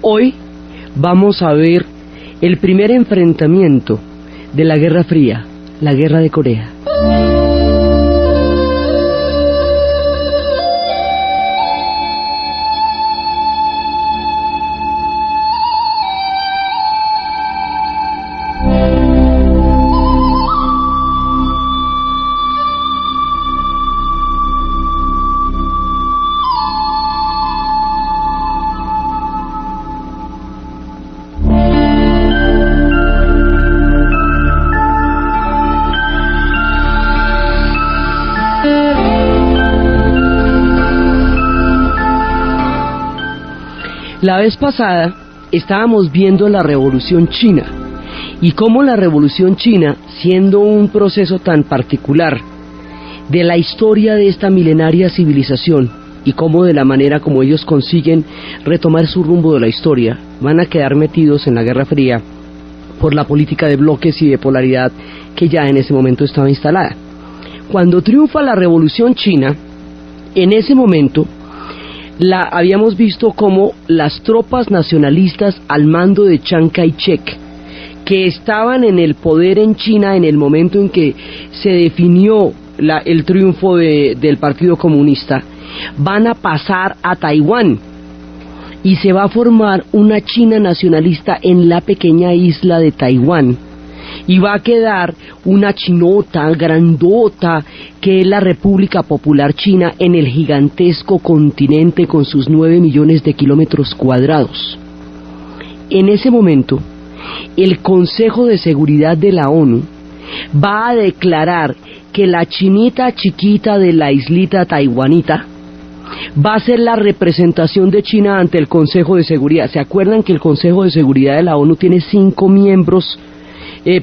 Hoy vamos a ver el primer enfrentamiento de la Guerra Fría, la Guerra de Corea. La vez pasada estábamos viendo la Revolución China y cómo la Revolución China, siendo un proceso tan particular de la historia de esta milenaria civilización y cómo de la manera como ellos consiguen retomar su rumbo de la historia, van a quedar metidos en la Guerra Fría por la política de bloques y de polaridad que ya en ese momento estaba instalada. Cuando triunfa la Revolución China, en ese momento habíamos visto como las tropas nacionalistas al mando de Chiang Kai-shek, que estaban en el poder en China en el momento en que se definió el triunfo del Partido Comunista, van a pasar a Taiwán y se va a formar una China nacionalista en la pequeña isla de Taiwán. Y va a quedar una chinota grandota que es la República Popular China en el gigantesco continente con sus 9 millones de kilómetros cuadrados. En ese momento, el Consejo de Seguridad de la ONU va a declarar que la chinita chiquita de la islita taiwanita va a ser la representación de China ante el Consejo de Seguridad. ¿Se acuerdan que el Consejo de Seguridad de la ONU tiene 5 miembros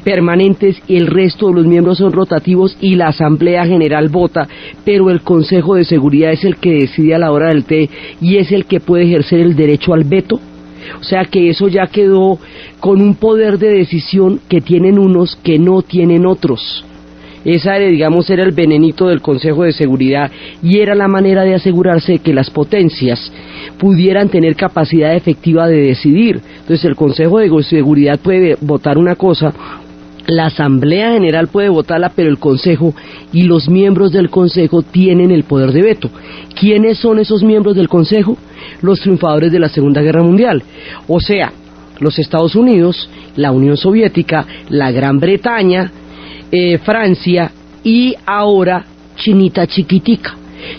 permanentes y el resto de los miembros son rotativos y la Asamblea General vota, pero el Consejo de Seguridad es el que decide a la hora del té y es el que puede ejercer el derecho al veto? O sea que eso ya quedó con un poder de decisión que tienen unos que no tienen otros. Esa, digamos, era el venenito del Consejo de Seguridad y era la manera de asegurarse de que las potencias pudieran tener capacidad efectiva de decidir. Entonces el Consejo de Seguridad puede votar una cosa, la Asamblea General puede votarla, pero el Consejo y los miembros del Consejo tienen el poder de veto. ¿Quiénes son esos miembros del Consejo? Los triunfadores de la Segunda Guerra Mundial. O sea, los Estados Unidos, la Unión Soviética, la Gran Bretaña, Francia y ahora Chinita Chiquitica.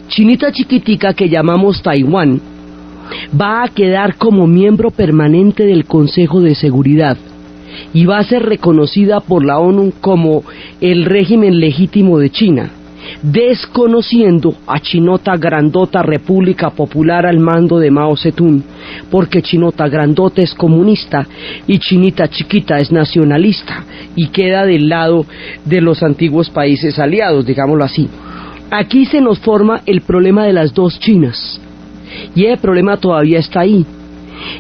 Chinita Chiquitica, que llamamos Taiwán, va a quedar como miembro permanente del Consejo de Seguridad y va a ser reconocida por la ONU como el régimen legítimo de China, desconociendo a Chinota Grandota República Popular al mando de Mao Zedong, porque Chinota Grandota es comunista y Chinita Chiquita es nacionalista y queda del lado de los antiguos países aliados, digámoslo así. Aquí se nos forma el problema de las dos Chinas y el problema todavía está ahí.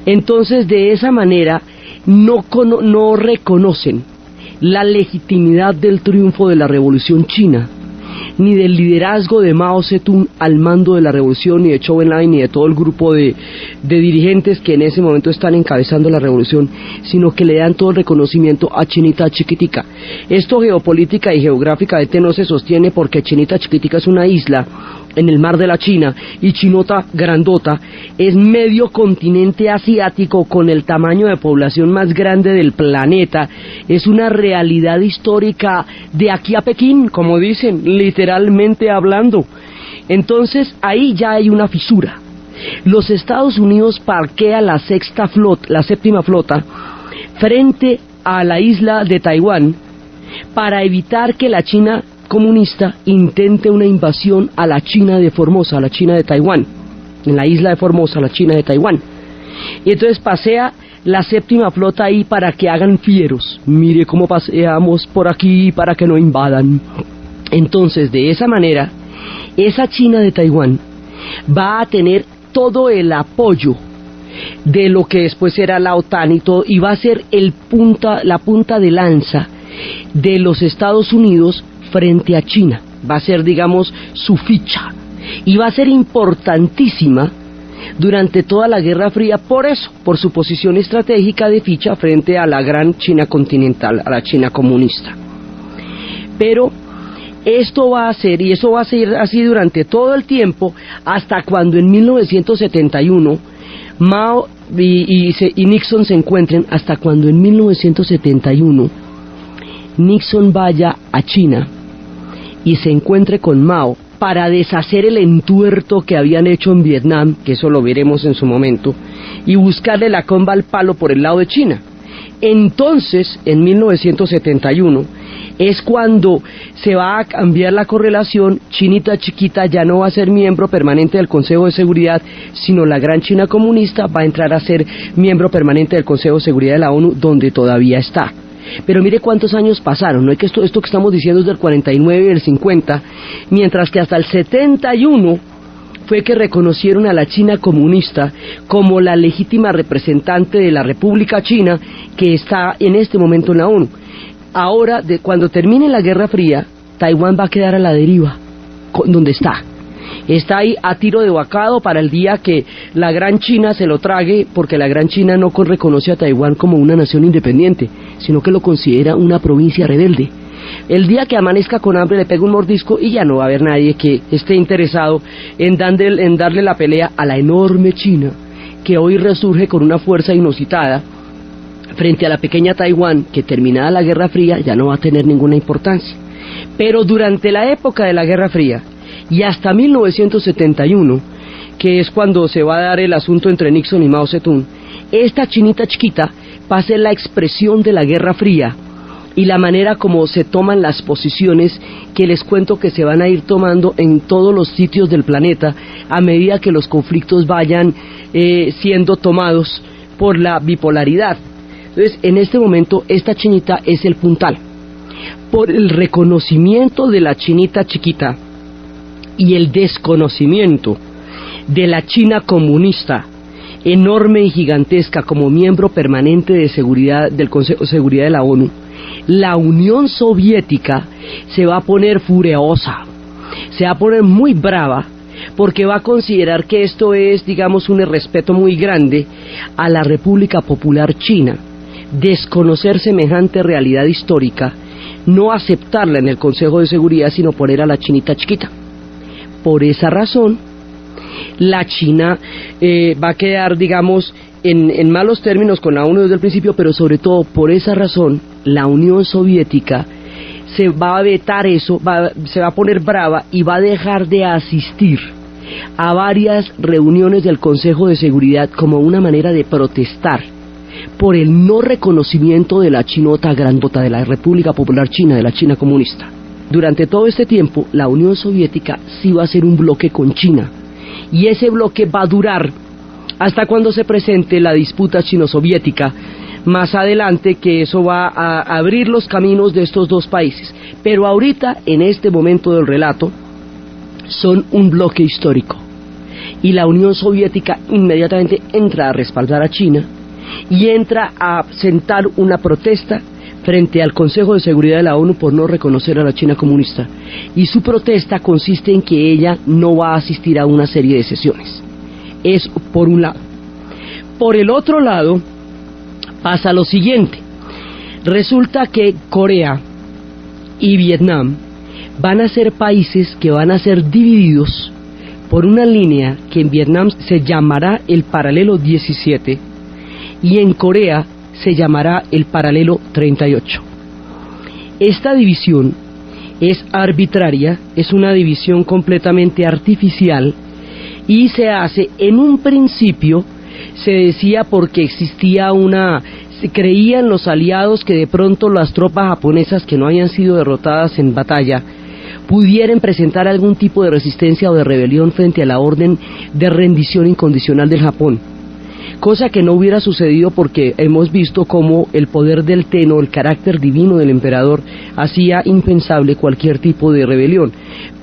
Entonces, de esa manera no reconocen la legitimidad del triunfo de la Revolución China, ni del liderazgo de Mao Zedong al mando de la revolución, ni de Zhou Enlai, ni de todo el grupo de dirigentes que en ese momento están encabezando la revolución, sino que le dan todo el reconocimiento a Chinita Chiquitica. Esto geopolítica y geográficamente no se sostiene porque Chinita Chiquitica es una isla en el mar de la China y Chinota Grandota es medio continente asiático con el tamaño de población más grande del planeta. Es una realidad histórica de aquí a Pekín, como dicen, literalmente hablando. Entonces ahí ya hay una fisura. Los Estados Unidos parquea la séptima flota frente a la isla de Taiwán para evitar que la China comunista intente una invasión a la China de Formosa, a la China de Taiwán, en la isla de Formosa, la China de Taiwán. Y entonces pasea la séptima flota ahí para que hagan fieros. Mire cómo paseamos por aquí para que no invadan. Entonces, de esa manera, esa China de Taiwán va a tener todo el apoyo de lo que después será la OTAN y todo, y va a ser la punta de lanza de los Estados Unidos frente a China. Va a ser, digamos, su ficha, y va a ser importantísima durante toda la Guerra Fría, por eso, por su posición estratégica de ficha frente a la gran China continental, a la China comunista. Pero esto va a ser, y eso va a ser así durante todo el tiempo, hasta cuando en 1971 Mao y Nixon se encuentren, hasta cuando en 1971 Nixon vaya a China y se encuentre con Mao para deshacer el entuerto que habían hecho en Vietnam, que eso lo veremos en su momento, y buscarle la comba al palo por el lado de China. Entonces, en 1971, es cuando se va a cambiar la correlación. Chinita chiquita ya no va a ser miembro permanente del Consejo de Seguridad, sino la gran China comunista va a entrar a ser miembro permanente del Consejo de Seguridad de la ONU, donde todavía está. Pero mire cuántos años pasaron, no es que esto que estamos diciendo es del 49 y del 50, mientras que hasta el 71 fue que reconocieron a la China comunista como la legítima representante de la República China, que está en este momento en la ONU. Ahora, cuando termine la Guerra Fría, Taiwán va a quedar a la deriva, donde está. Está ahí a tiro de bacado para el día que la gran China se lo trague, porque la gran China no reconoce a Taiwán como una nación independiente, sino que lo considera una provincia rebelde. El día que amanezca con hambre le pega un mordisco y ya no va a haber nadie que esté interesado en darle la pelea a la enorme China, que hoy resurge con una fuerza inusitada frente a la pequeña Taiwán, que terminada la Guerra Fría ya no va a tener ninguna importancia. Pero durante la época de la Guerra Fría y hasta 1971, que es cuando se va a dar el asunto entre Nixon y Mao Zedong, esta chinita chiquita va a ser la expresión de la Guerra Fría y la manera como se toman las posiciones que les cuento que se van a ir tomando en todos los sitios del planeta a medida que los conflictos vayan siendo tomados por la bipolaridad. Entonces, en este momento, esta chinita es el puntal. Por el reconocimiento de la chinita chiquita y el desconocimiento de la China comunista, enorme y gigantesca, como miembro permanente de seguridad del Consejo de Seguridad de la ONU, la Unión Soviética se va a poner furiosa, se va a poner muy brava, porque va a considerar que esto es, digamos, un irrespeto muy grande a la República Popular China, desconocer semejante realidad histórica, no aceptarla en el Consejo de Seguridad, sino poner a la chinita chiquita. Por esa razón, la China va a quedar, digamos, en malos términos con la ONU desde el principio, pero sobre todo por esa razón, la Unión Soviética se va a vetar eso, se va a poner brava y va a dejar de asistir a varias reuniones del Consejo de Seguridad como una manera de protestar por el no reconocimiento de la chinota grandota, de la República Popular China, de la China comunista. Durante todo este tiempo, la Unión Soviética sí va a ser un bloque con China, y ese bloque va a durar hasta cuando se presente la disputa chino-soviética, más adelante, que eso va a abrir los caminos de estos dos países. Pero ahorita, en este momento del relato, son un bloque histórico, y la Unión Soviética inmediatamente entra a respaldar a China, y entra a sentar una protesta frente al Consejo de Seguridad de la ONU por no reconocer a la China comunista, y su protesta consiste en que ella no va a asistir a una serie de sesiones. Es por un lado. Por el otro lado pasa lo siguiente: resulta que Corea y Vietnam van a ser países que van a ser divididos por una línea que en Vietnam se llamará el paralelo 17 y en Corea se llamará el paralelo 38. Esta división es arbitraria, es una división completamente artificial, y se hace en un principio, se decía porque se creían los aliados que de pronto las tropas japonesas que no hayan sido derrotadas en batalla pudieran presentar algún tipo de resistencia o de rebelión frente a la orden de rendición incondicional del Japón. Cosa que no hubiera sucedido porque hemos visto cómo el poder del Tenno, el carácter divino del emperador, hacía impensable cualquier tipo de rebelión.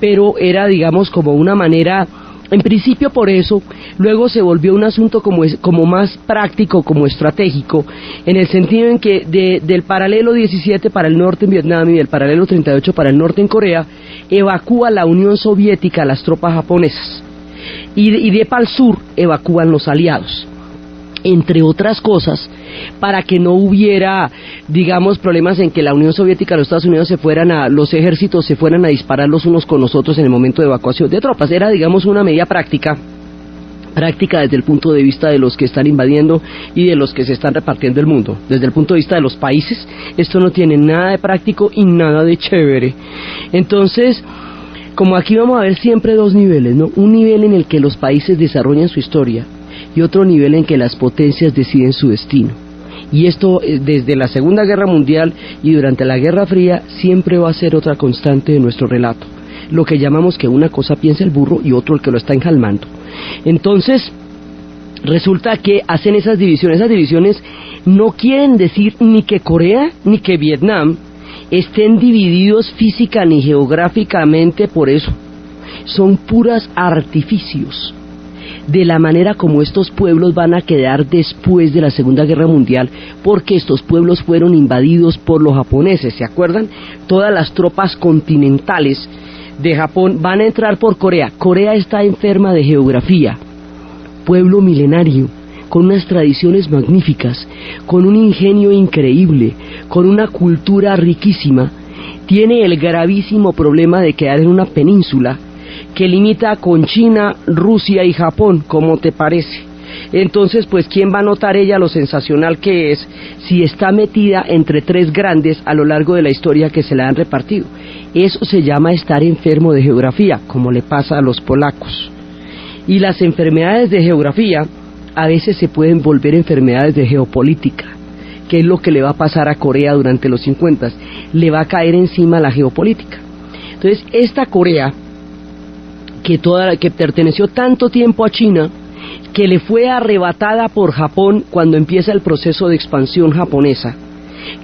Pero era, digamos, como una manera, en principio por eso, luego se volvió un asunto como más práctico, como estratégico, en el sentido en que del paralelo 17 para el norte en Vietnam y del paralelo 38 para el norte en Corea, evacúa la Unión Soviética a las tropas japonesas. y de para el sur evacúan los aliados, entre otras cosas, para que no hubiera, digamos, problemas en que la Unión Soviética y los Estados Unidos los ejércitos se fueran a disparar los unos con los otros en el momento de evacuación de tropas. Era, digamos, una medida práctica desde el punto de vista de los que están invadiendo y de los que se están repartiendo el mundo. Desde el punto de vista de los países, esto no tiene nada de práctico y nada de chévere. Entonces, como aquí vamos a ver siempre dos niveles, ¿no? Un nivel en el que los países desarrollan su historia y otro nivel en que las potencias deciden su destino. Y esto, desde la Segunda Guerra Mundial y durante la Guerra Fría, siempre va a ser otra constante de nuestro relato. Lo que llamamos que una cosa piensa el burro y otro el que lo está enjalmando. Entonces, resulta que hacen esas divisiones. Esas divisiones no quieren decir ni que Corea ni que Vietnam estén divididos física ni geográficamente por eso. Son puras artificios de la manera como estos pueblos van a quedar después de la Segunda Guerra Mundial, porque estos pueblos fueron invadidos por los japoneses, ¿se acuerdan? Todas las tropas continentales de Japón van a entrar por Corea. Corea está enferma de geografía, pueblo milenario, con unas tradiciones magníficas, con un ingenio increíble, con una cultura riquísima. Tiene el gravísimo problema de quedar en una península que limita con China, Rusia y Japón, ¿cómo te parece? Entonces, pues, ¿quién va a notar ella lo sensacional que es si está metida entre tres grandes a lo largo de la historia que se la han repartido? Eso se llama estar enfermo de geografía, como le pasa a los polacos. Y las enfermedades de geografía a veces se pueden volver enfermedades de geopolítica, que es lo que le va a pasar a Corea durante los 50. Le va a caer encima la geopolítica. Entonces, esta Corea, que perteneció tanto tiempo a China, que le fue arrebatada por Japón cuando empieza el proceso de expansión japonesa,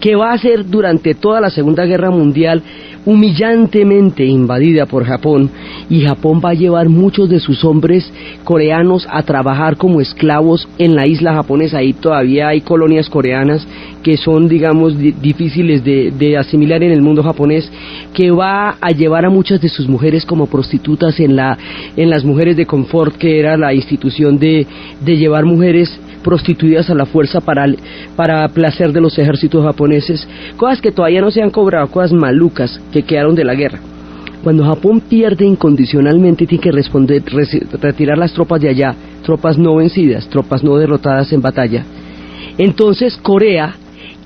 que va a ser durante toda la Segunda Guerra Mundial humillantemente invadida por Japón, y Japón va a llevar muchos de sus hombres coreanos a trabajar como esclavos en la isla japonesa. Ahí todavía hay colonias coreanas que son, digamos, difíciles de asimilar en el mundo japonés, que va a llevar a muchas de sus mujeres como prostitutas en las mujeres de confort, que era la institución de llevar mujeres prostituidas a la fuerza para placer de los ejércitos japoneses, cosas que todavía no se han cobrado, cosas malucas que quedaron de la guerra. Cuando Japón pierde incondicionalmente, tiene que retirar las tropas de allá, tropas no vencidas, tropas no derrotadas en batalla. Entonces Corea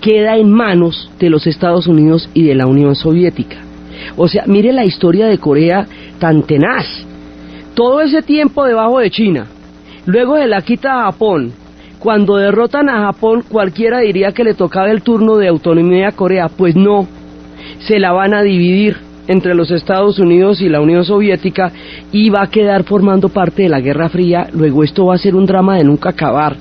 queda en manos de los Estados Unidos y de la Unión Soviética. O sea, mire la historia de Corea tan tenaz. Todo ese tiempo debajo de China, luego se la quita a Japón. Cuando derrotan a Japón, cualquiera diría que le tocaba el turno de autonomía a Corea. Pues no, se la van a dividir entre los Estados Unidos y la Unión Soviética y va a quedar formando parte de la Guerra Fría. Luego esto va a ser un drama de nunca acabar.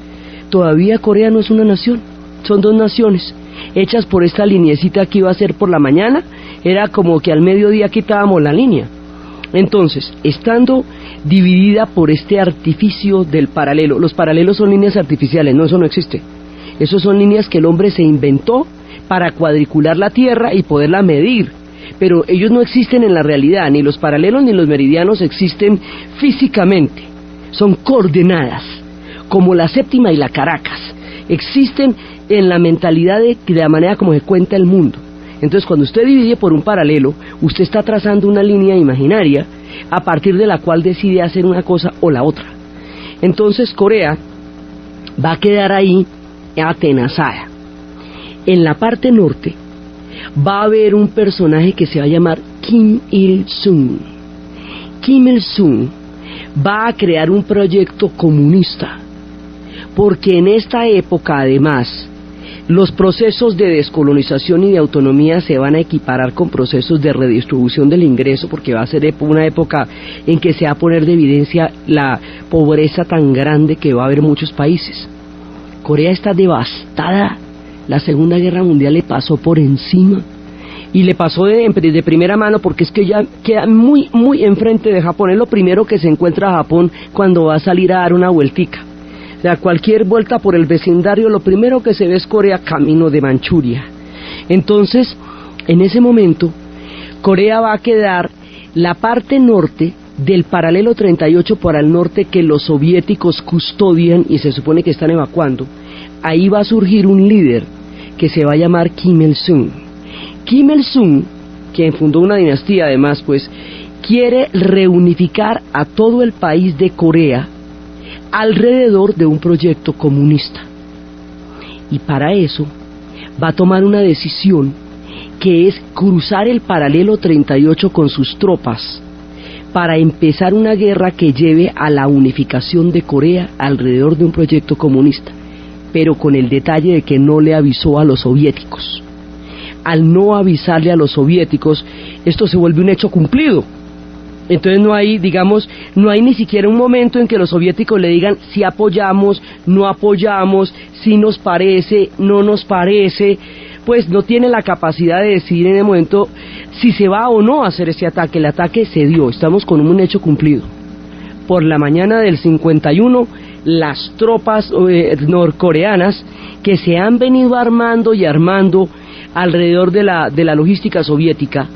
Todavía Corea no es una nación, son dos naciones hechas por esta lineecita que iba a ser por la mañana. Era como que al mediodía quitábamos la línea. Entonces, estando dividida por este artificio del paralelo, los paralelos son líneas artificiales, no, eso no existe. Esos son líneas que el hombre se inventó para cuadricular la Tierra y poderla medir, pero ellos no existen en la realidad, ni los paralelos ni los meridianos existen físicamente, son coordenadas, como la séptima y la Caracas, existen en la mentalidad de la manera como se cuenta el mundo. Entonces, cuando usted divide por un paralelo, usted está trazando una línea imaginaria a partir de la cual decide hacer una cosa o la otra. Entonces, Corea va a quedar ahí atenazada. En la parte norte va a haber un personaje que se va a llamar Kim Il-sung. Kim Il-sung va a crear un proyecto comunista, porque en esta época, además, los procesos de descolonización y de autonomía se van a equiparar con procesos de redistribución del ingreso, porque va a ser una época en que se va a poner de evidencia la pobreza tan grande que va a haber en muchos países. Corea está devastada, la Segunda Guerra Mundial le pasó por encima, y le pasó de primera mano, porque es que ya queda muy, muy enfrente de Japón. Es lo primero que se encuentra Japón cuando va a salir a dar una vueltica. O sea, cualquier vuelta por el vecindario, lo primero que se ve es Corea camino de Manchuria. Entonces, en ese momento, Corea va a quedar la parte norte del paralelo 38 para el norte que los soviéticos custodian y se supone que están evacuando, ahí va a surgir un líder que se va a llamar Kim Il-sung. Kim Il-sung, quien fundó una dinastía además, pues, quiere reunificar a todo el país de Corea alrededor de un proyecto comunista. Y para eso va a tomar una decisión que es cruzar el paralelo 38 con sus tropas para empezar una guerra que lleve a la unificación de Corea alrededor de un proyecto comunista, pero con el detalle de que no le avisó a los soviéticos. Al no avisarle a los soviéticos, esto se vuelve un hecho cumplido. Entonces no hay, digamos, no hay ni siquiera un momento en que los soviéticos le digan si apoyamos, no apoyamos, si nos parece, no nos parece. Pues no tiene la capacidad de decidir en el momento si se va o no a hacer ese ataque. El ataque se dio, estamos con un hecho cumplido. Por la mañana del 51, las tropas norcoreanas que se han venido armando y armando alrededor de la logística soviética,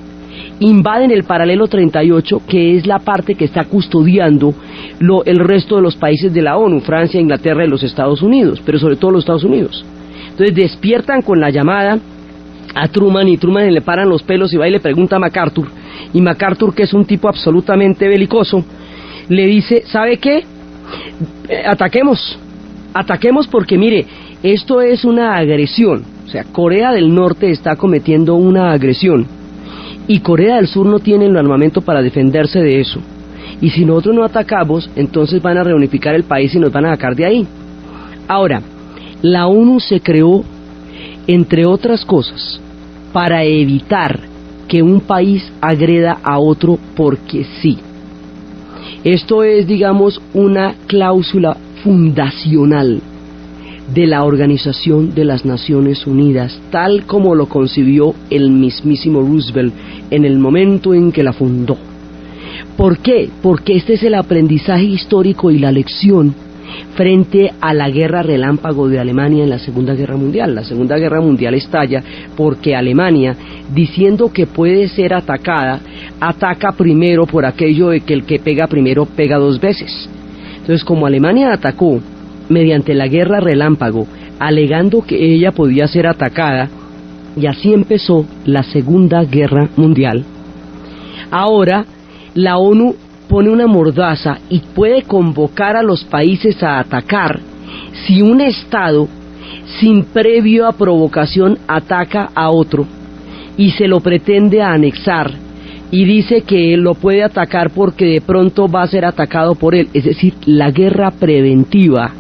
invaden el paralelo 38, que es la parte que está custodiando el resto de los países de la ONU, Francia, Inglaterra y los Estados Unidos, pero sobre todo los Estados Unidos. Entonces despiertan con la llamada a Truman y Truman le paran los pelos y va y le pregunta a MacArthur, y MacArthur, que es un tipo absolutamente belicoso, le dice, ¿sabe qué? Ataquemos porque mire, esto es una agresión, o sea, Corea del Norte está cometiendo una agresión y Corea del Sur no tiene el armamento para defenderse de eso, y si nosotros no atacamos, entonces van a reunificar el país y nos van a sacar de ahí. Ahora, la ONU se creó, entre otras cosas, para evitar que un país agreda a otro porque sí. Esto es, digamos, una cláusula fundacional de la Organización de las Naciones Unidas, tal como lo concibió el mismísimo Roosevelt en el momento en que la fundó. ¿Por qué? Porque este es el aprendizaje histórico y la lección frente a la guerra relámpago de Alemania en la Segunda Guerra Mundial. La Segunda Guerra Mundial estalla porque Alemania, diciendo que puede ser atacada, ataca primero por aquello de que el que pega primero pega dos veces. Entonces, como Alemania atacó mediante la guerra relámpago, alegando que ella podía ser atacada, y así empezó la Segunda Guerra Mundial. Ahora, la ONU pone una mordaza y puede convocar a los países a atacar si un Estado, sin previa provocación, ataca a otro y se lo pretende anexar y dice que él lo puede atacar porque de pronto va a ser atacado por él. Es decir, la guerra preventiva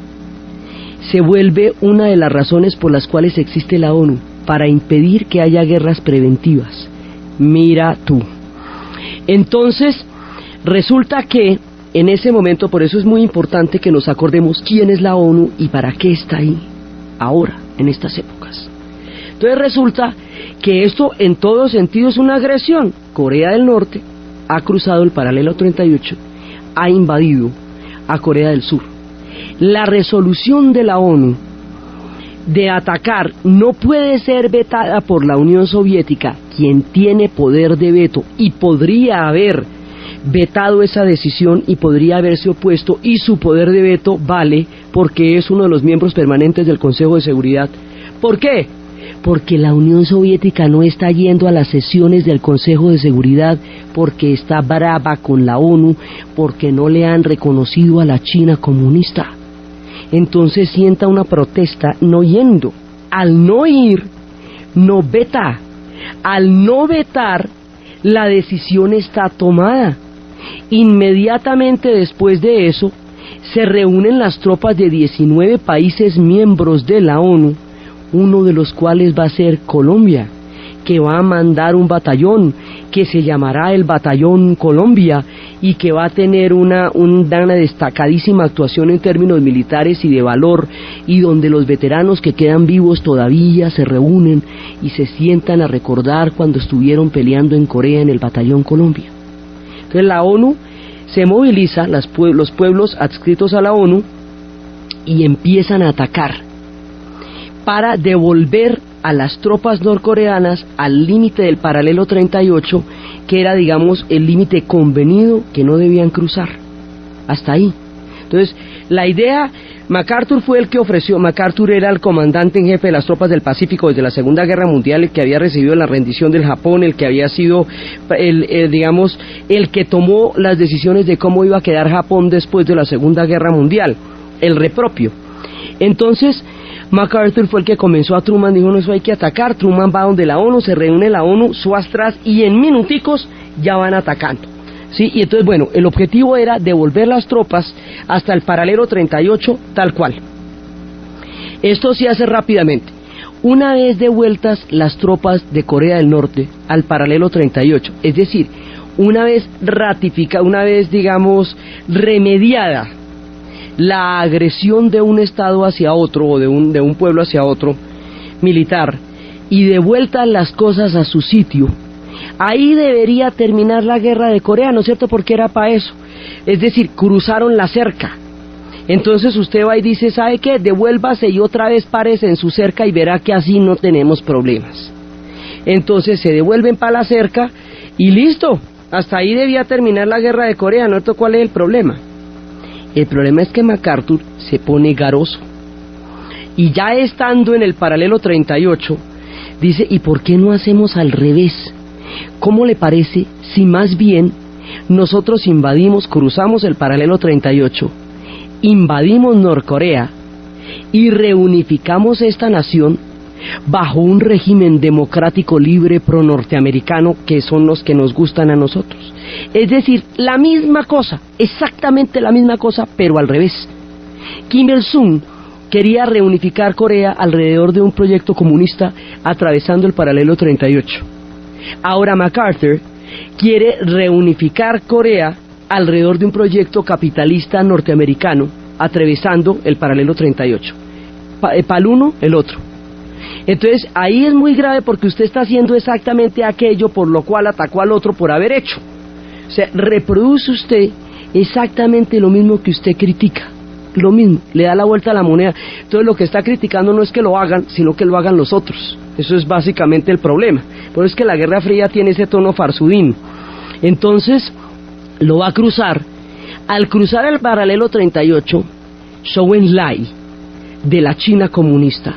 se vuelve una de las razones por las cuales existe la ONU, para impedir que haya guerras preventivas. Mira tú. Entonces, resulta que en ese momento, por eso es muy importante que nos acordemos quién es la ONU y para qué está ahí, ahora, en estas épocas. Entonces resulta que esto en todo sentido es una agresión. Corea del Norte ha cruzado el paralelo 38, ha invadido a Corea del Sur. La resolución de la ONU de atacar no puede ser vetada por la Unión Soviética, quien tiene poder de veto y podría haber vetado esa decisión y podría haberse opuesto, y su poder de veto vale porque es uno de los miembros permanentes del Consejo de Seguridad. ¿Por qué? Porque la Unión Soviética no está yendo a las sesiones del Consejo de Seguridad porque está brava con la ONU, porque no le han reconocido a la China comunista. Entonces sienta una protesta no yendo. Al no ir, no veta. Al no vetar, la decisión está tomada. Inmediatamente después de eso, se reúnen las tropas de 19 países miembros de la ONU, uno de los cuales va a ser Colombia, que va a mandar un batallón que se llamará el Batallón Colombia y que va a tener una destacadísima actuación en términos militares y de valor, y donde los veteranos que quedan vivos todavía se reúnen y se sientan a recordar cuando estuvieron peleando en Corea en el Batallón Colombia. Entonces la ONU se moviliza, los pueblos adscritos a la ONU, y empiezan a atacar para devolver a las tropas norcoreanas al límite del paralelo 38, que era, digamos, el límite convenido que no debían cruzar. Hasta ahí. Entonces, la idea, MacArthur fue el que ofreció. MacArthur era el comandante en jefe de las tropas del Pacífico desde la Segunda Guerra Mundial, el que había recibido la rendición del Japón, el que había sido, digamos, el que tomó las decisiones de cómo iba a quedar Japón después de la Segunda Guerra Mundial, el repropio. Entonces, MacArthur fue el que comenzó a Truman, dijo, no, eso hay que atacar. Truman va donde la ONU, se reúne la ONU, suastras, y en minuticos ya van atacando. ¿Sí? Y entonces, bueno, el objetivo era devolver las tropas hasta el paralelo 38, tal cual. Esto se hace rápidamente. Una vez devueltas las tropas de Corea del Norte al paralelo 38, es decir, una vez ratificada, una vez, digamos, remediada la agresión de un estado hacia otro, o de un pueblo hacia otro, militar, y devueltas las cosas a su sitio, ahí debería terminar la guerra de Corea, ¿no es cierto? Porque era para eso. Es decir, cruzaron la cerca. Entonces usted va y dice, ¿sabe qué? Devuélvase y otra vez párese en su cerca y verá que así no tenemos problemas. Entonces se devuelven para la cerca y listo. Hasta ahí debía terminar la guerra de Corea, ¿no? ¿Cuál es el problema? El problema es que MacArthur se pone garoso. Y ya estando en el paralelo 38, dice, ¿y por qué no hacemos al revés? ¿Cómo le parece si más bien nosotros invadimos, cruzamos el paralelo 38, invadimos Norcorea y reunificamos esta nación bajo un régimen democrático libre pro-norteamericano que son los que nos gustan a nosotros? Es decir, la misma cosa, exactamente la misma cosa, pero al revés. Kim Il-sung quería reunificar Corea alrededor de un proyecto comunista atravesando el paralelo 38. Ahora MacArthur quiere reunificar Corea alrededor de un proyecto capitalista norteamericano atravesando el paralelo 38. Para el uno, el otro. Entonces ahí es muy grave porque usted está haciendo exactamente aquello por lo cual atacó al otro por haber hecho. O sea, reproduce usted exactamente lo mismo que usted critica. Lo mismo, le da la vuelta a la moneda. Entonces lo que está criticando no es que lo hagan, sino que lo hagan los otros. Eso es básicamente el problema. Por eso es que la Guerra Fría tiene ese tono farsudín. Entonces lo va a cruzar. Al cruzar el paralelo 38, Zhou Enlai, de la China comunista,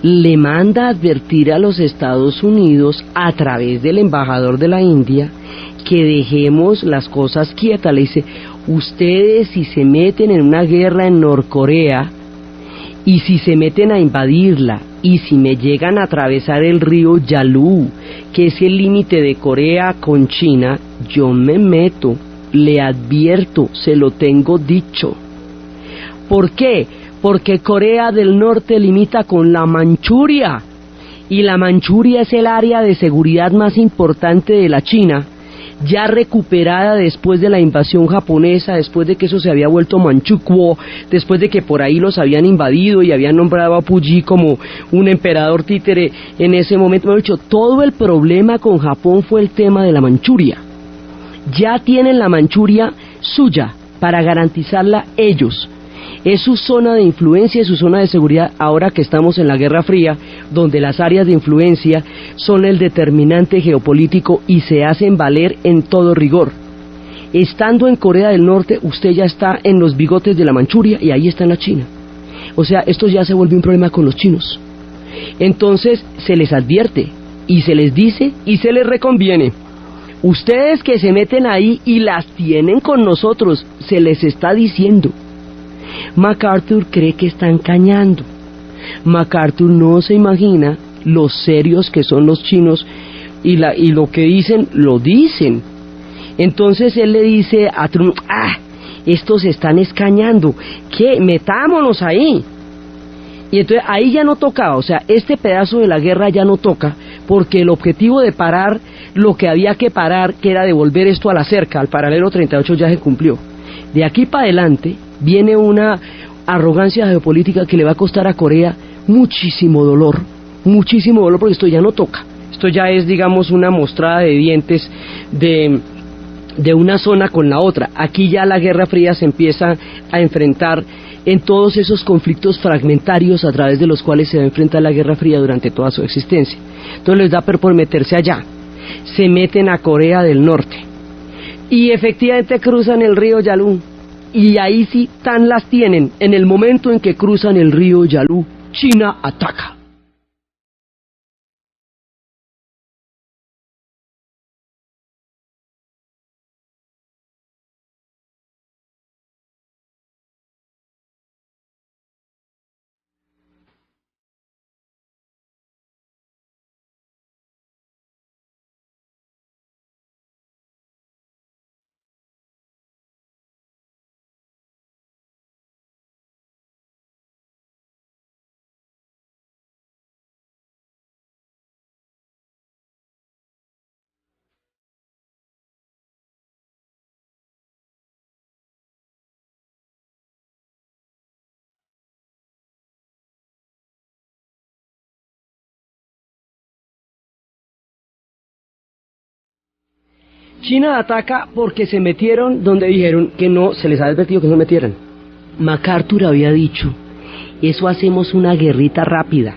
le manda a advertir a los Estados Unidos a través del embajador de la India que dejemos las cosas quietas. Le dice, ustedes si se meten en una guerra en Norcorea y si se meten a invadirla y si me llegan a atravesar el río Yalu, que es el límite de Corea con China, yo me meto, le advierto, se lo tengo dicho. ¿Por qué? Porque Corea del Norte limita con la Manchuria, y la Manchuria es el área de seguridad más importante de la China, ya recuperada después de la invasión japonesa, después de que eso se había vuelto Manchukuo, después de que por ahí los habían invadido y habían nombrado a Puyi como un emperador títere en ese momento. Me he dicho, todo el problema con Japón fue el tema de la Manchuria. Ya tienen la Manchuria suya para garantizarla ellos. Es su zona de influencia, es su zona de seguridad ahora que estamos en la Guerra Fría, donde las áreas de influencia son el determinante geopolítico y se hacen valer en todo rigor. Estando en Corea del Norte, usted ya está en los bigotes de la Manchuria y ahí está en la China. O sea, esto ya se vuelve un problema con los chinos. Entonces se les advierte y se les dice y se les reconviene. Ustedes que se meten ahí y las tienen con nosotros, se les está diciendo. MacArthur cree que están cañando. MacArthur no se imagina lo serios que son los chinos y lo que dicen, lo dicen. Entonces él le dice a Trump, estos se están escañando, ¿qué? Metámonos ahí. Y entonces ahí ya no tocaba, o sea, este pedazo de la guerra ya no toca, porque el objetivo de parar lo que había que parar, que era devolver esto a la cerca, al paralelo 38, ya se cumplió. De aquí para adelante viene una arrogancia geopolítica que le va a costar a Corea muchísimo dolor, porque esto ya no toca. Esto ya es, digamos, una mostrada de dientes de una zona con la otra. Aquí ya la Guerra Fría se empieza a enfrentar en todos esos conflictos fragmentarios a través de los cuales se va a enfrentar la Guerra Fría durante toda su existencia. Entonces les da por meterse allá. se meten a Corea del Norte y efectivamente cruzan el río Yalu. Y ahí sí tan las tienen. En el momento en que cruzan el río Yalu, China ataca. China ataca porque se metieron donde dijeron que no, se les ha advertido que no se metieran. MacArthur había dicho, eso hacemos una guerrita rápida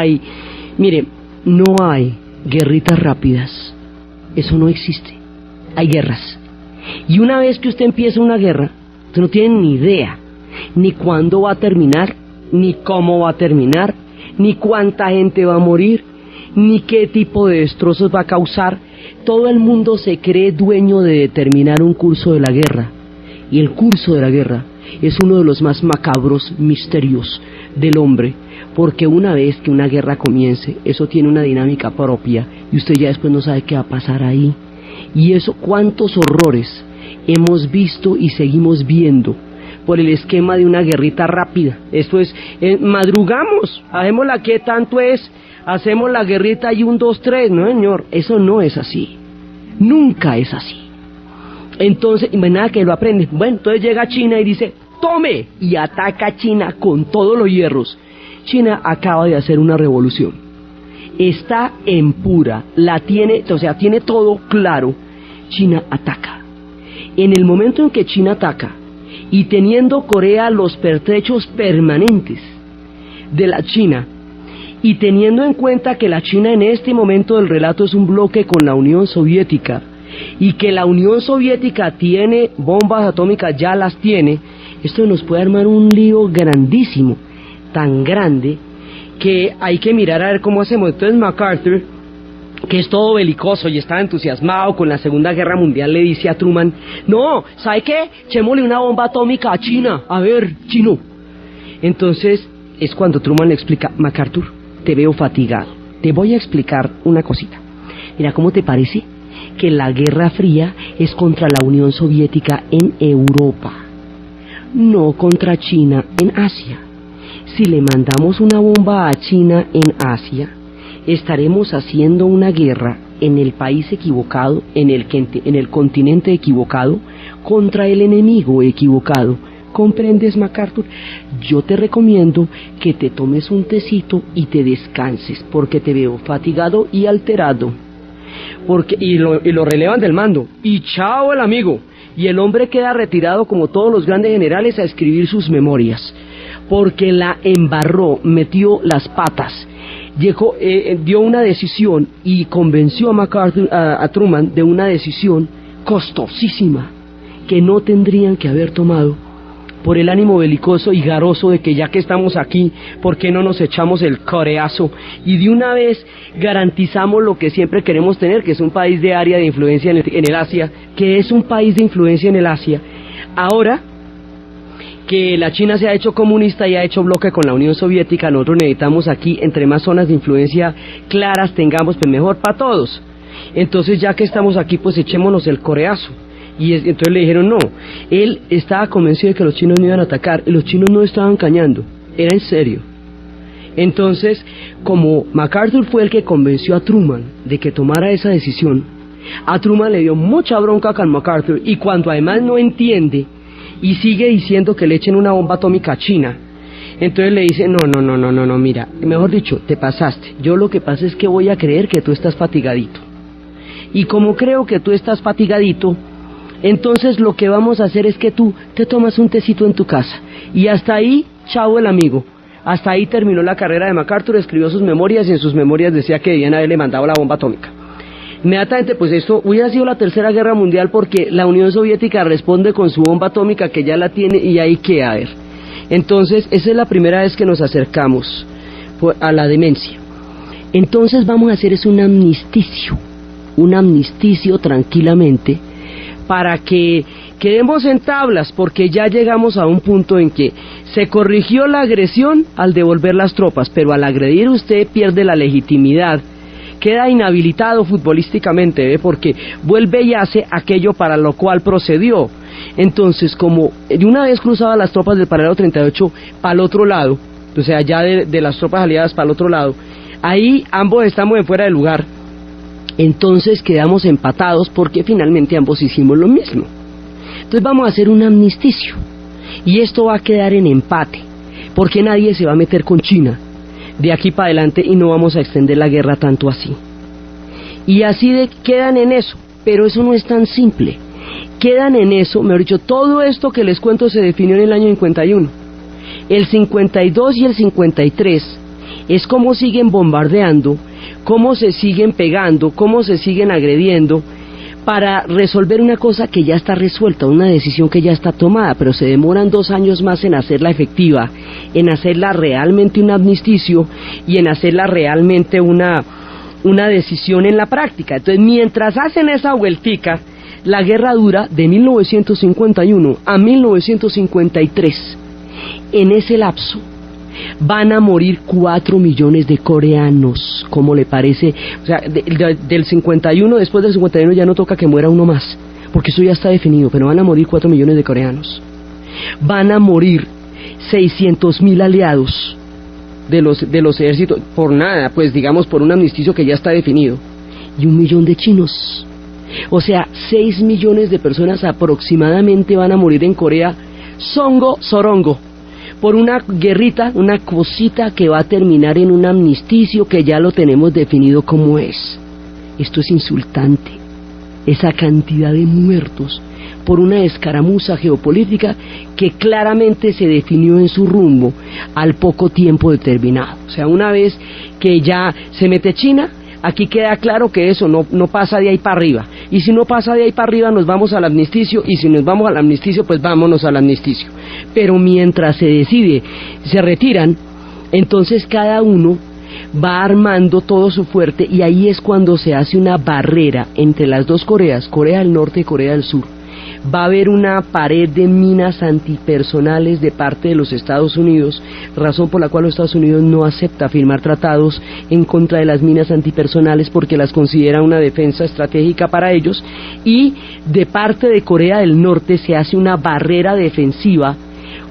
y, mire, no hay guerritas rápidas, eso no existe, hay guerras. Y una vez que usted empieza una guerra, usted no tiene ni idea, ni cuándo va a terminar, ni cómo va a terminar, ni cuánta gente va a morir, ni qué tipo de destrozos va a causar. Todo el mundo se cree dueño de determinar un curso de la guerra, y el curso de la guerra es uno de los más macabros misterios del hombre, porque una vez que una guerra comience, eso tiene una dinámica propia, y usted ya después no sabe qué va a pasar ahí. Y eso, cuántos horrores hemos visto y seguimos viendo por el esquema de una guerrita rápida. Esto es, madrugamos, hacemos la que tanto es, hacemos la guerrita y 1, 2, 3, no señor, eso no es así, nunca es así. Entonces, nada que lo aprende. Bueno, entonces llega China y dice, tome, y ataca a China con todos los hierros. China acaba de hacer una revolución, está en pura, la tiene, o sea, tiene todo claro. China ataca. En el momento en que China ataca, y teniendo Corea los pertrechos permanentes de la China, y teniendo en cuenta que la China en este momento del relato es un bloque con la Unión Soviética, y que la Unión Soviética tiene bombas atómicas, ya las tiene, esto nos puede armar un lío grandísimo, tan grande, que hay que mirar a ver cómo hacemos. Entonces MacArthur, que es todo belicoso y está entusiasmado con la Segunda Guerra Mundial, le dice a Truman, no, ¿sabe qué? Echémosle una bomba atómica a China, a ver, chino. Entonces es cuando Truman le explica, MacArthur, te veo fatigado, te voy a explicar una cosita. Mira, ¿cómo te parece que la Guerra Fría es contra la Unión Soviética en Europa, no contra China en Asia? Si le mandamos una bomba a China en Asia, estaremos haciendo una guerra en el país equivocado, en el continente equivocado, contra el enemigo equivocado. ¿Comprendes, MacArthur? Yo te recomiendo que te tomes un tecito y te descanses, porque te veo fatigado y alterado. Y lo relevan del mando, y chao el amigo, y el hombre queda retirado como todos los grandes generales a escribir sus memorias, porque la embarró, metió las patas, dio una decisión y convenció a MacArthur, a Truman, de una decisión costosísima que no tendrían que haber tomado, por el ánimo belicoso y garoso de que ya que estamos aquí, ¿por qué no nos echamos el coreazo? Y de una vez garantizamos lo que siempre queremos tener, que es un país de área de influencia en el Asia, que es un país de influencia en el Asia. Ahora que la China se ha hecho comunista y ha hecho bloque con la Unión Soviética, nosotros necesitamos aquí, entre más zonas de influencia claras tengamos, pues mejor para todos. Entonces ya que estamos aquí, pues echémonos el coreazo. Y entonces le dijeron no, él estaba convencido de que los chinos no iban a atacar, y los chinos no estaban cañando, era en serio. Entonces, como MacArthur fue el que convenció a Truman de que tomara esa decisión, a Truman le dio mucha bronca con MacArthur, y cuando además no entiende y sigue diciendo que le echen una bomba atómica a China, entonces le dice, no, mira, mejor dicho, te pasaste, yo lo que pasa es que voy a creer que tú estás fatigadito, y como creo que tú estás fatigadito, entonces lo que vamos a hacer es que tú te tomas un tecito en tu casa, y hasta ahí, chao el amigo, Hasta ahí terminó la carrera de MacArthur, escribió sus memorias y en sus memorias decía que debían haberle mandado la bomba atómica. Inmediatamente, pues esto hubiera sido la tercera guerra mundial porque la Unión Soviética responde con su bomba atómica que ya la tiene y ahí queda. A ver. Entonces, esa es la primera vez que nos acercamos a la demencia. Entonces vamos a hacer es un amnisticio tranquilamente para que quedemos en tablas, porque ya llegamos a un punto en que se corrigió la agresión al devolver las tropas, pero al agredir usted pierde la legitimidad, queda inhabilitado futbolísticamente, ¿ve? Porque vuelve y hace aquello para lo cual procedió. Entonces, como de una vez cruzaba las tropas del paralelo 38 para el otro lado, o sea, ya de las tropas aliadas para el otro lado, ahí ambos estamos en fuera de lugar, entonces quedamos empatados porque finalmente ambos hicimos lo mismo. Entonces vamos a hacer un amnisticio y esto va a quedar en empate porque nadie se va a meter con China de aquí para adelante y no vamos a extender la guerra tanto así. Y así quedan en eso, pero eso no es tan simple. Quedan en eso, mejor dicho, todo esto que les cuento se definió en el año 51. El 52 y el 53 es cómo siguen bombardeando, cómo se siguen pegando, cómo se siguen agrediendo para resolver una cosa que ya está resuelta, una decisión que ya está tomada, pero se demoran 2 años más en hacerla efectiva, en hacerla realmente un amnisticio y en hacerla realmente una decisión en la práctica. Entonces, mientras hacen esa vueltica, la guerra dura de 1951 a 1953. En ese lapso van a morir 4 millones de coreanos, ¿cómo le parece? O sea, del 51, después del 51 ya no toca que muera uno más, porque eso ya está definido, pero van a morir 4 millones de coreanos. Van a morir 600.000 aliados de los ejércitos, por nada, pues digamos por un amnisticio que ya está definido, y 1 millón de chinos. O sea, 6 millones de personas aproximadamente van a morir en Corea, sorongo, por una guerrita, una cosita que va a terminar en un amnisticio que ya lo tenemos definido como es. Esto es insultante, esa cantidad de muertos por una escaramuza geopolítica que claramente se definió en su rumbo al poco tiempo determinado. O sea, una vez que ya se mete China, aquí queda claro que eso no pasa de ahí para arriba. Y si no pasa de ahí para arriba, nos vamos al amnisticio, y si nos vamos al amnisticio, pues vámonos al amnisticio. Pero mientras se decide, se retiran, entonces cada uno va armando todo su fuerte, y ahí es cuando se hace una barrera entre las dos Coreas, Corea del Norte y Corea del Sur. Va a haber una pared de minas antipersonales de parte de los Estados Unidos, razón por la cual los Estados Unidos no acepta firmar tratados en contra de las minas antipersonales porque las considera una defensa estratégica para ellos, y de parte de Corea del Norte se hace una barrera defensiva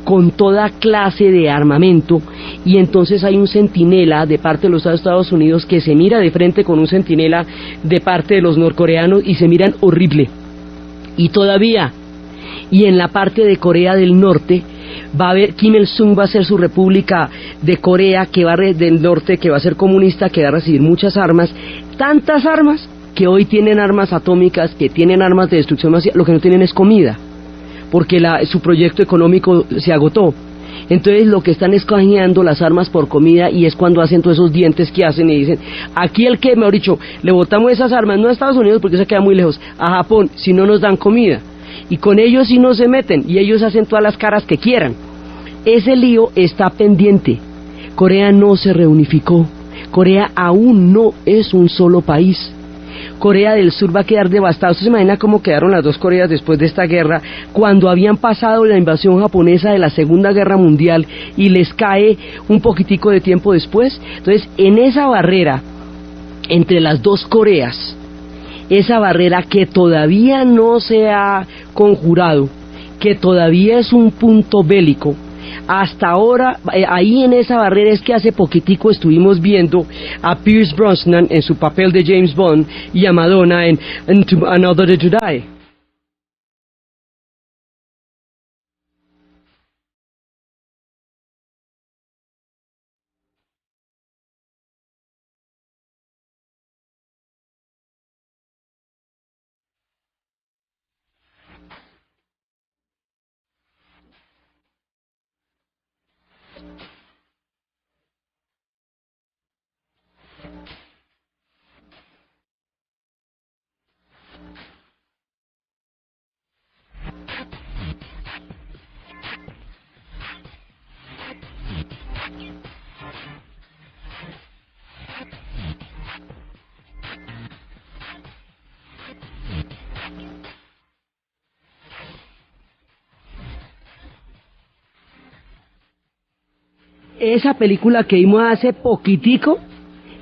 con toda clase de armamento, y entonces hay un centinela de parte de los Estados Unidos que se mira de frente con un centinela de parte de los norcoreanos y se miran horrible. Y todavía, y en la parte de Corea del Norte, va a haber, Kim Il-sung va a ser su república de Corea del Norte, que va a ser comunista, que va a recibir muchas armas, tantas armas que hoy tienen armas atómicas, que tienen armas de destrucción masiva, lo que no tienen es comida, porque su proyecto económico se agotó. Entonces lo que están es canjeando las armas por comida, y es cuando hacen todos esos dientes que hacen y dicen, aquí el que, mejor dicho, le botamos esas armas, no a Estados Unidos porque eso queda muy lejos, a Japón, si no nos dan comida, y con ellos sí no se meten, y ellos hacen todas las caras que quieran. Ese lío está pendiente. Corea no se reunificó, Corea aún no es un solo país. Corea del Sur va a quedar devastada. ¿Usted se imagina cómo quedaron las dos Coreas después de esta guerra, cuando habían pasado la invasión japonesa de la Segunda Guerra Mundial y les cae un poquitico de tiempo después? Entonces, en esa barrera entre las dos Coreas, esa barrera que todavía no se ha conjurado, que todavía es un punto bélico, hasta ahora, ahí en esa barrera es que hace poquitico estuvimos viendo a Pierce Brosnan en su papel de James Bond y a Madonna en Another Day to Die. esa película que vimos hace poquitico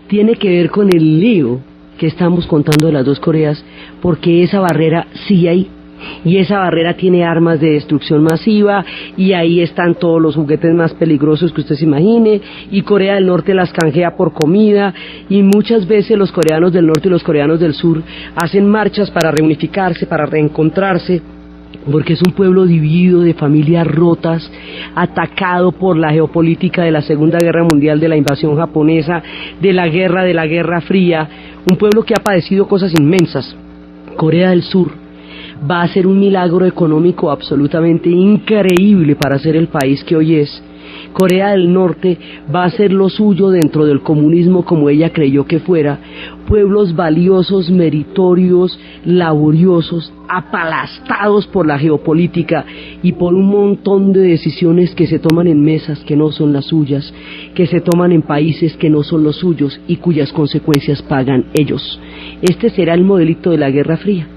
tiene que ver con el lío que estamos contando de las dos Coreas, porque esa barrera sí hay, y esa barrera tiene armas de destrucción masiva, y ahí están todos los juguetes más peligrosos que usted se imagine, y Corea del Norte las canjea por comida, y muchas veces los coreanos del norte y los coreanos del sur hacen marchas para reunificarse, para reencontrarse, porque es un pueblo dividido, de familias rotas, atacado por la geopolítica de la Segunda Guerra Mundial, de la invasión japonesa, de la Guerra Fría, un pueblo que ha padecido cosas inmensas. Corea del Sur va a ser un milagro económico absolutamente increíble para ser el país que hoy es. Corea del Norte va a hacer lo suyo dentro del comunismo como ella creyó que fuera, pueblos valiosos, meritorios, laboriosos, apalastados por la geopolítica y por un montón de decisiones que se toman en mesas que no son las suyas, que se toman en países que no son los suyos y cuyas consecuencias pagan ellos. Este será el modelito de la Guerra Fría.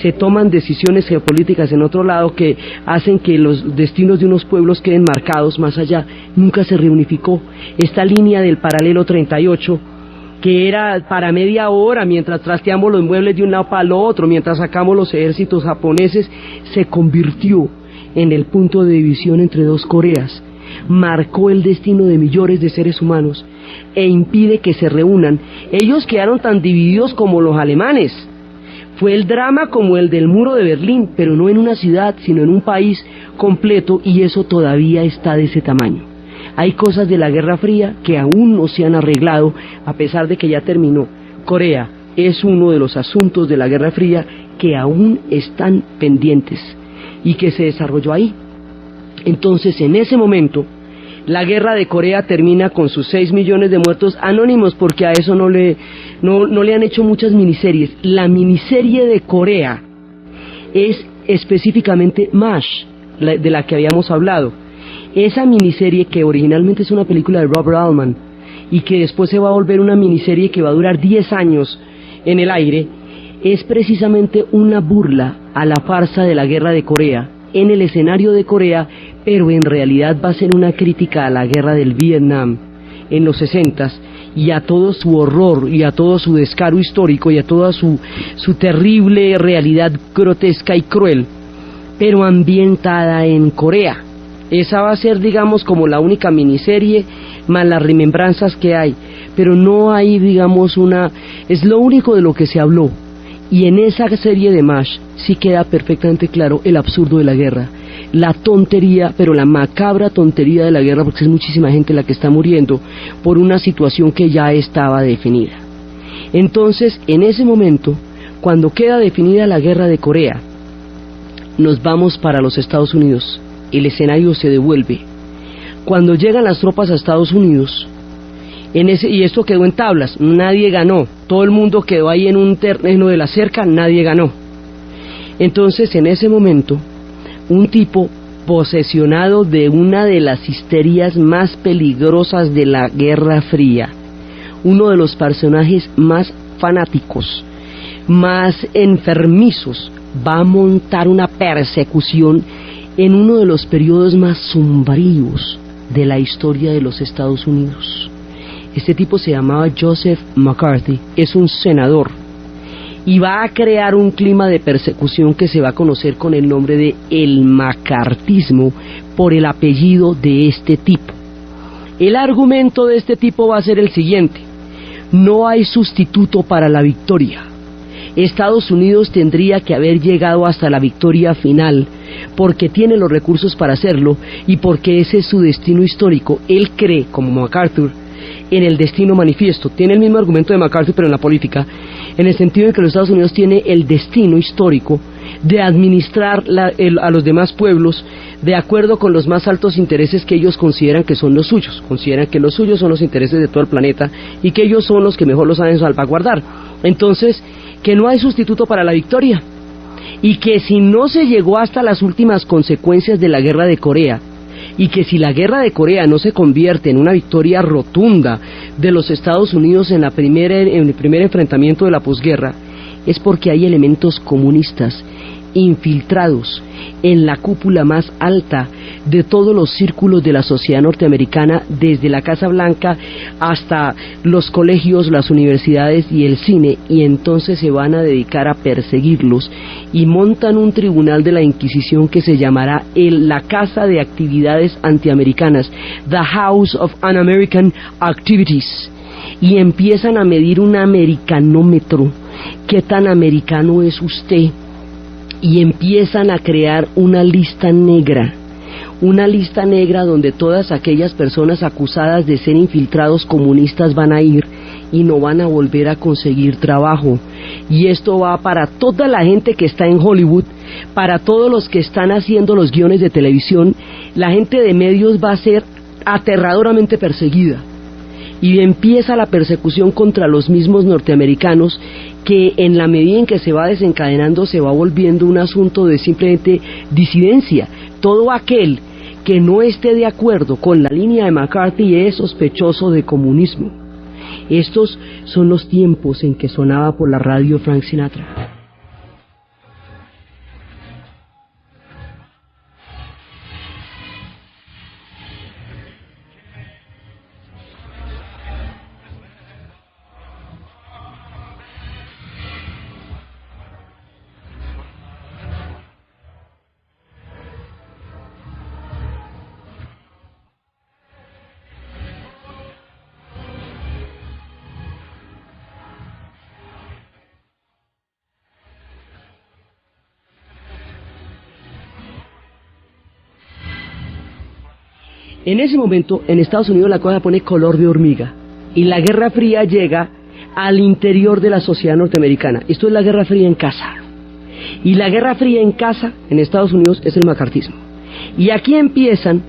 Se toman decisiones geopolíticas en otro lado que hacen que los destinos de unos pueblos queden marcados más allá. Nunca se reunificó. Esta línea del paralelo 38, que era para media hora mientras trasteamos los muebles de un lado para el otro, mientras sacamos los ejércitos japoneses, se convirtió en el punto de división entre dos Coreas. Marcó el destino de millones de seres humanos e impide que se reúnan. Ellos quedaron tan divididos como los alemanes. Fue el drama como el del muro de Berlín, pero no en una ciudad, sino en un país completo, y eso todavía está de ese tamaño. Hay cosas de la Guerra Fría que aún no se han arreglado, a pesar de que ya terminó. Corea es uno de los asuntos de la Guerra Fría que aún están pendientes y que se desarrolló ahí. Entonces, en ese momento, la Guerra de Corea termina con sus 6 millones de muertos anónimos, porque a eso no le han hecho muchas miniseries. La miniserie de Corea es específicamente MASH, de la que habíamos hablado. Esa miniserie, que originalmente es una película de Robert Altman y que después se va a volver una miniserie que va a durar 10 años en el aire, es precisamente una burla a la farsa de la Guerra de Corea en el escenario de Corea, pero en realidad va a ser una crítica a la guerra del Vietnam en los 60s y a todo su horror y a todo su descaro histórico y a toda su terrible realidad grotesca y cruel, pero ambientada en Corea. Esa va a ser, digamos, como la única miniserie más las remembranzas que hay, pero no hay, digamos, es lo único de lo que se habló. Y en esa serie de MASH sí queda perfectamente claro el absurdo de la guerra, la tontería, pero la macabra tontería de la guerra, porque es muchísima gente la que está muriendo por una situación que ya estaba definida. Entonces, en ese momento, cuando queda definida la Guerra de Corea, nos vamos para los Estados Unidos, el escenario se devuelve. Cuando llegan las tropas a Estados Unidos, y esto quedó en tablas, nadie ganó, todo el mundo quedó ahí en un terreno de la cerca, nadie ganó. Entonces, en ese momento, un tipo posesionado de una de las histerias más peligrosas de la Guerra Fría, uno de los personajes más fanáticos, más enfermizos, va a montar una persecución en uno de los periodos más sombríos de la historia de los Estados Unidos. Este tipo se llamaba Joseph McCarthy, es un senador, y va a crear un clima de persecución que se va a conocer con el nombre de el macartismo, por el apellido de este tipo. El argumento de este tipo va a ser el siguiente: no hay sustituto para la victoria. Estados Unidos tendría que haber llegado hasta la victoria final, porque tiene los recursos para hacerlo y porque ese es su destino histórico. Él cree, como MacArthur, en el destino manifiesto. Tiene el mismo argumento de MacArthur, pero en la política, en el sentido de que los Estados Unidos tiene el destino histórico de administrar a los demás pueblos de acuerdo con los más altos intereses que ellos consideran que son los suyos. Consideran que los suyos son los intereses de todo el planeta y que ellos son los que mejor los saben salvaguardar. Entonces, que no hay sustituto para la victoria, y que si no se llegó hasta las últimas consecuencias de la Guerra de Corea, y que si la Guerra de Corea no se convierte en una victoria rotunda de los Estados Unidos en el primer enfrentamiento de la posguerra, es porque hay elementos comunistas infiltrados en la cúpula más alta de todos los círculos de la sociedad norteamericana, desde la Casa Blanca hasta los colegios, las universidades y el cine, y entonces se van a dedicar a perseguirlos y montan un tribunal de la Inquisición que se llamará la Casa de Actividades Antiamericanas, The House of Un-American Activities, y empiezan a medir un americanómetro. ¿Qué tan americano es usted? Y empiezan a crear una lista negra donde todas aquellas personas acusadas de ser infiltrados comunistas van a ir y no van a volver a conseguir trabajo. Y esto va para toda la gente que está en Hollywood, para todos los que están haciendo los guiones de televisión. La gente de medios va a ser aterradoramente perseguida. Y empieza la persecución contra los mismos norteamericanos, que en la medida en que se va desencadenando se va volviendo un asunto de simplemente disidencia. Todo aquel que no esté de acuerdo con la línea de McCarthy es sospechoso de comunismo. Estos son los tiempos en que sonaba por la radio Frank Sinatra. En ese momento, en Estados Unidos la cosa pone color de hormiga y la Guerra Fría llega al interior de la sociedad norteamericana. Esto es la Guerra Fría en casa. Y la Guerra Fría en casa, en Estados Unidos, es el macartismo. Y aquí empiezan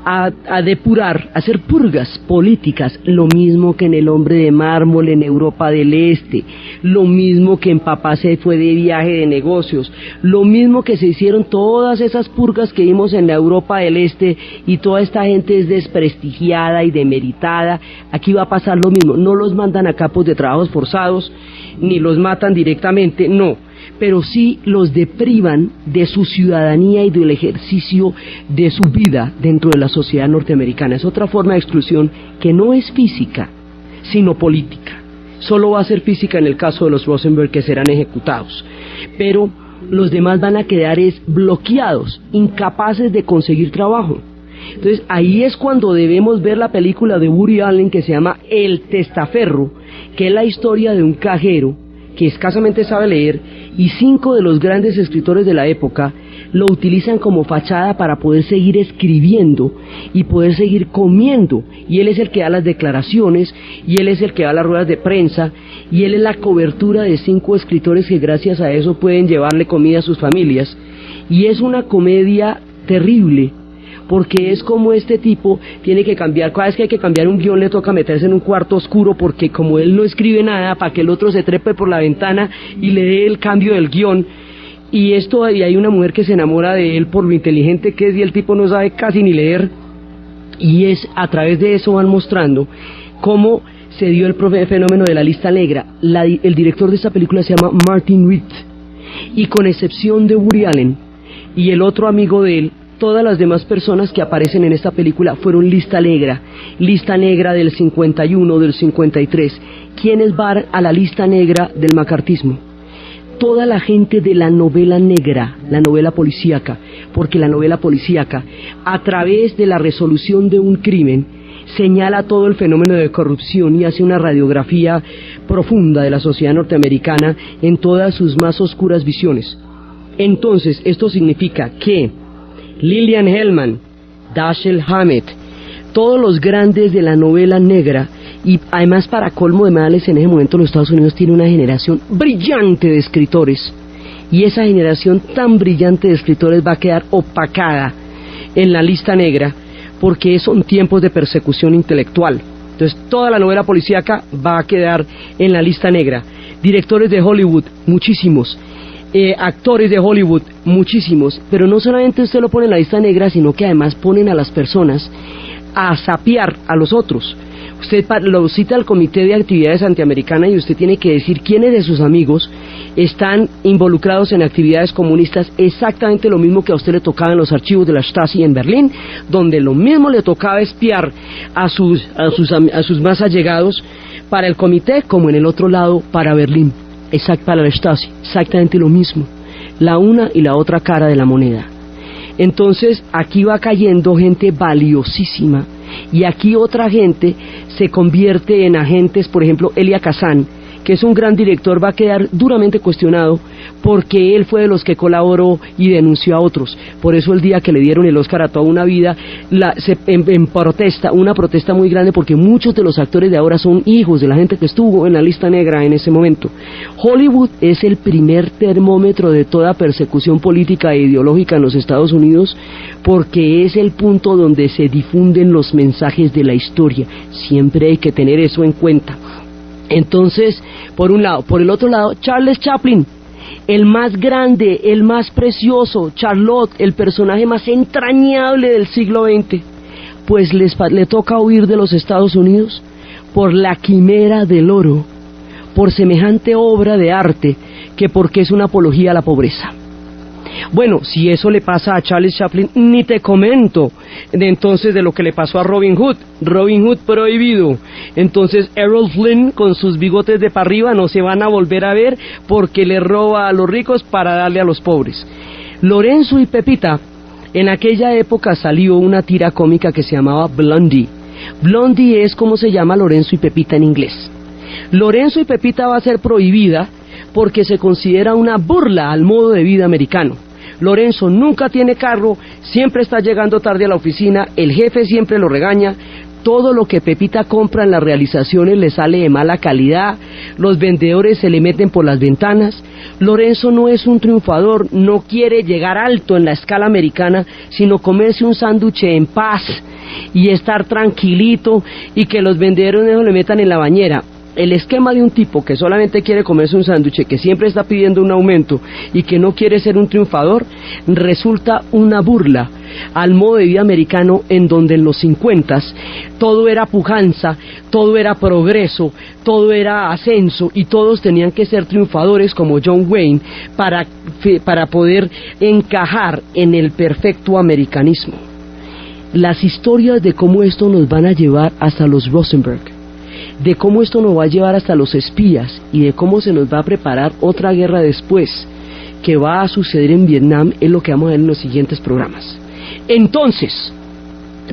a depurar, a hacer purgas políticas, lo mismo que en El Hombre de Mármol en Europa del Este, lo mismo que en Papá se fue de viaje de negocios, lo mismo que se hicieron todas esas purgas que vimos en la Europa del Este, y toda esta gente es desprestigiada y demeritada. Aquí va a pasar lo mismo. No los mandan a campos de trabajos forzados, ni los matan directamente, no, pero sí los deprivan de su ciudadanía y del ejercicio de su vida dentro de la sociedad norteamericana. Es otra forma de exclusión que no es física, sino política. Solo va a ser física en el caso de los Rosenberg, que serán ejecutados, pero los demás van a quedar bloqueados, incapaces de conseguir trabajo. Entonces ahí es cuando debemos ver la película de Woody Allen que se llama El Testaferro, que es la historia de un cajero que escasamente sabe leer, y 5 de los grandes escritores de la época lo utilizan como fachada para poder seguir escribiendo y poder seguir comiendo, y él es el que da las declaraciones, y él es el que da las ruedas de prensa, y él es la cobertura de 5 escritores que gracias a eso pueden llevarle comida a sus familias. Y es una comedia terrible, porque es como este tipo tiene que cambiar, cada vez que hay que cambiar un guión le toca meterse en un cuarto oscuro, porque como él no escribe nada, para que el otro se trepe por la ventana y le dé el cambio del guión, y hay una mujer que se enamora de él por lo inteligente que es, y el tipo no sabe casi ni leer, y es a través de eso van mostrando cómo se dio el fenómeno de la lista negra. El director de esta película se llama Martin Ritt, y con excepción de Woody Allen y el otro amigo de él, todas las demás personas que aparecen en esta película fueron lista negra del 51, del 53. ¿Quiénes van a la lista negra del macartismo? Toda la gente de la novela negra, la novela policíaca, porque la novela policíaca, a través de la resolución de un crimen, señala todo el fenómeno de corrupción y hace una radiografía profunda de la sociedad norteamericana en todas sus más oscuras visiones. Entonces, esto significa que Lillian Hellman, Dashiell Hammett, todos los grandes de la novela negra, y además para colmo de males, en ese momento los Estados Unidos tiene una generación brillante de escritores, y esa generación tan brillante de escritores va a quedar opacada en la lista negra, porque son tiempos de persecución intelectual. Entonces toda la novela policíaca va a quedar en la lista negra. Directores de Hollywood, muchísimos. Actores de Hollywood, muchísimos, pero no solamente usted lo pone en la lista negra, sino que además ponen a las personas a sapear a los otros. Usted lo cita al Comité de Actividades Antiamericanas y usted tiene que decir quiénes de sus amigos están involucrados en actividades comunistas, exactamente lo mismo que a usted le tocaba en los archivos de la Stasi en Berlín, donde lo mismo le tocaba espiar a sus más allegados para el comité, como en el otro lado para Berlín, para la Stasi, exactamente lo mismo, la una y la otra cara de la moneda. Entonces aquí va cayendo gente valiosísima, y aquí otra gente se convierte en agentes. Por ejemplo, Elia Kazan, que es un gran director, va a quedar duramente cuestionado porque él fue de los que colaboró y denunció a otros. Por eso el día que le dieron el Oscar a Toda una vida, una protesta muy grande, porque muchos de los actores de ahora son hijos de la gente que estuvo en la lista negra en ese momento. Hollywood es el primer termómetro de toda persecución política e ideológica en los Estados Unidos, porque es el punto donde se difunden los mensajes de la historia. Siempre hay que tener eso en cuenta. Entonces, por un lado. Por el otro lado, Charles Chaplin, el más grande, el más precioso, Charlotte, el personaje más entrañable del siglo XX, pues le toca huir de los Estados Unidos por la quimera del oro, por semejante obra de arte, que porque es una apología a la pobreza. Bueno, si eso le pasa a Charles Chaplin, ni te comento entonces de lo que le pasó a Robin Hood prohibido. Entonces Errol Flynn con sus bigotes de para arriba no se van a volver a ver, porque le roba a los ricos para darle a los pobres. Lorenzo y Pepita, en aquella época salió una tira cómica que se llamaba Blondie. Blondie es como se llama Lorenzo y Pepita en inglés. Lorenzo y Pepita va a ser prohibida porque se considera una burla al modo de vida americano. Lorenzo nunca tiene carro, siempre está llegando tarde a la oficina, el jefe siempre lo regaña, todo lo que Pepita compra en las realizaciones le sale de mala calidad, los vendedores se le meten por las ventanas. Lorenzo no es un triunfador, no quiere llegar alto en la escala americana, sino comerse un sándwich en paz y estar tranquilito, y que los vendedores no le metan en la bañera. El esquema de un tipo que solamente quiere comerse un sándwich, que siempre está pidiendo un aumento y que no quiere ser un triunfador, resulta una burla al modo de vida americano, en donde en los 50s todo era pujanza, todo era progreso, todo era ascenso, y todos tenían que ser triunfadores como John Wayne para poder encajar en el perfecto americanismo. Las historias de cómo esto nos van a llevar hasta los Rosenberg, de cómo esto nos va a llevar hasta los espías, y de cómo se nos va a preparar otra guerra después que va a suceder en Vietnam, es lo que vamos a ver en los siguientes programas. Entonces,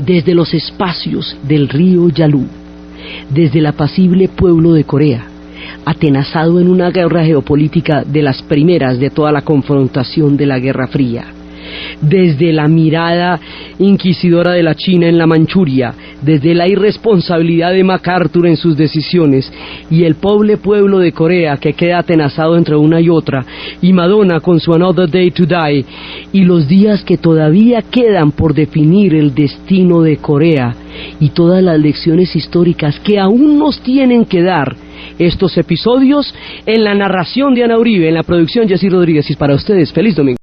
desde los espacios del río Yalu, desde el apacible pueblo de Corea, atenazado en una guerra geopolítica de las primeras de toda la confrontación de la Guerra Fría, desde la mirada inquisidora de la China en la Manchuria, desde la irresponsabilidad de MacArthur en sus decisiones, y el pobre pueblo de Corea que queda atenazado entre una y otra, y Madonna con su Another Day to Die, y los días que todavía quedan por definir el destino de Corea, y todas las lecciones históricas que aún nos tienen que dar estos episodios, en la narración de Ana Uribe, en la producción Jessy Rodríguez. Y para ustedes, feliz domingo.